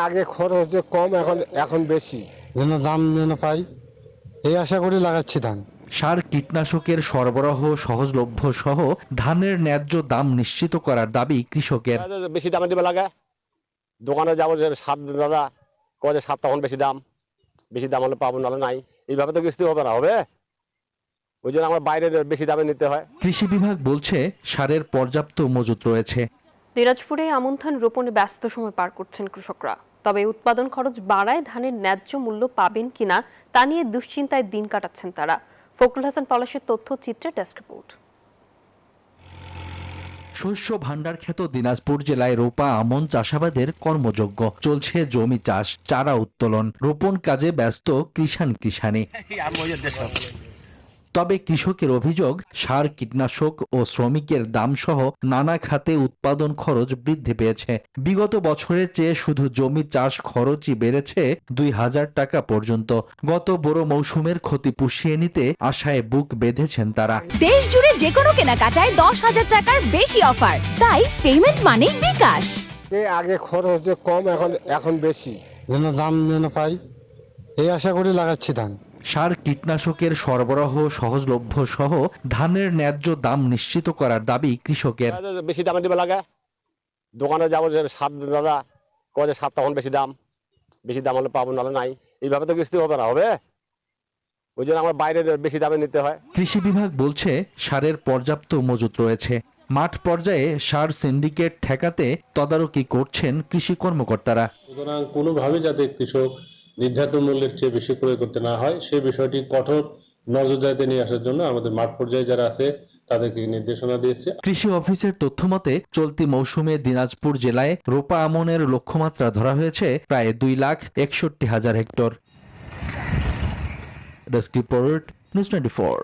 আগে খরচ যে কম, এখন বেশি, যেন দাম যেন পাই এই আশা করি লাগাচ্ছি ধান। সার কীটনাশকের সরবরাহ সহজলভ্য সহ ধানের ন্যায্য দাম নিশ্চিত করার দাবি কৃষকের। বেশি দামে দিবে লাগে, দোকানে যাবো যে সার দাদা কয়ে সার তখন বেশি দাম হলে পাবো, নাহলে নাই। এইভাবে তো কিস্তি হবে না, হবে ওই জন্য আমার বাইরে বেশি দামে নিতে হয়। কৃষি বিভাগ বলছে সারের পর্যাপ্ত মজুত রয়েছে। দিনাজপুরে আমন ধান রোপণে ব্যস্ত সময় পার করছেন কৃষকরা। তবে উৎপাদন খরচ বাড়ায় ধানের ন্যায্য মূল্য পাবেন কিনা তা নিয়ে দুশ্চিন্তায় দিন কাটাচ্ছেন তারা। ফখরুল হাসান পলাশের তথ্যচিত্রে ডেস্ক রিপোর্ট। শস্য ভাণ্ডার খ্যাত দিনাজপুর জেলায় রোপা আমন চাষাবাদের কর্মযোগ্য। চলছে জমি চাষ, চারা উত্তোলন, রোপণ কাজে ব্যস্ত কৃষাণী। তবে কৃষকের অভিযোগ, সার কীটনাশক ও শ্রমিকের দাম সহ নানা খাতে উৎপাদন খরচ বৃদ্ধি পেয়েছে। বিগত বছরের চেয়ে শুধু জমি চাষ খরচই বেড়েছে ২,০০০ টাকা পর্যন্ত। গত বড় মৌসুমের ক্ষতি পুষিয়ে নিতে আশায় বুক বেঁধেছেন তারা। দেশ জুড়ে যে কোনো কেনাকাটায় ১০,০০০ টাকার বেশি অফার, তাই পেমেন্ট মানেই বিকাশ। আগে খরচ যে কম, এখন বেশি, যেন দাম যেন পাই এই আশা করি লাগাচ্ছি ধান। সার কীটনাশকের সরবরাহ সহজলভ্য সহ ধানের ন্যায্য দাম নিশ্চিত করার দাবি কৃষকের। বেশি দামে দিবে লাগে, দোকানে যাবো যে সার দাদা কয়ে সার তখন বেশি দাম হলে পাবো, নাহলে নাই। এইভাবে তো কিস্তি হবে না, হবে ওই জন্য আমার বাইরে বেশি দামে নিতে হয়। কৃষি বিভাগ বলছে সারের পর্যাপ্ত মজুত রয়েছে। মাঠ পর্যায়ে সার সিন্ডিকেট ঠেকাতে তদারকি করছেন কৃষি কর্মকর্তারা। সুতরাং কোনোভাবে যাতে কৃষক নির্ধারিত মূল্যের চেয়ে বেশি ক্রয় করতে না হয়, সেই বিষয়টি কঠোর নজরদারিতে নিয়ে আসার জন্য আমাদের মাঠ পর্যায়ে যারা আছে তাদেরকে নির্দেশনা দিয়েছে। কৃষি অফিসের তথ্যমতে চলতি মৌসুমে দিনাজপুর জেলায় রোপা আমনের লক্ষ্যমাত্রা ধরা হয়েছে প্রায় 2,61,000 হেক্টর। Desk report, news 24।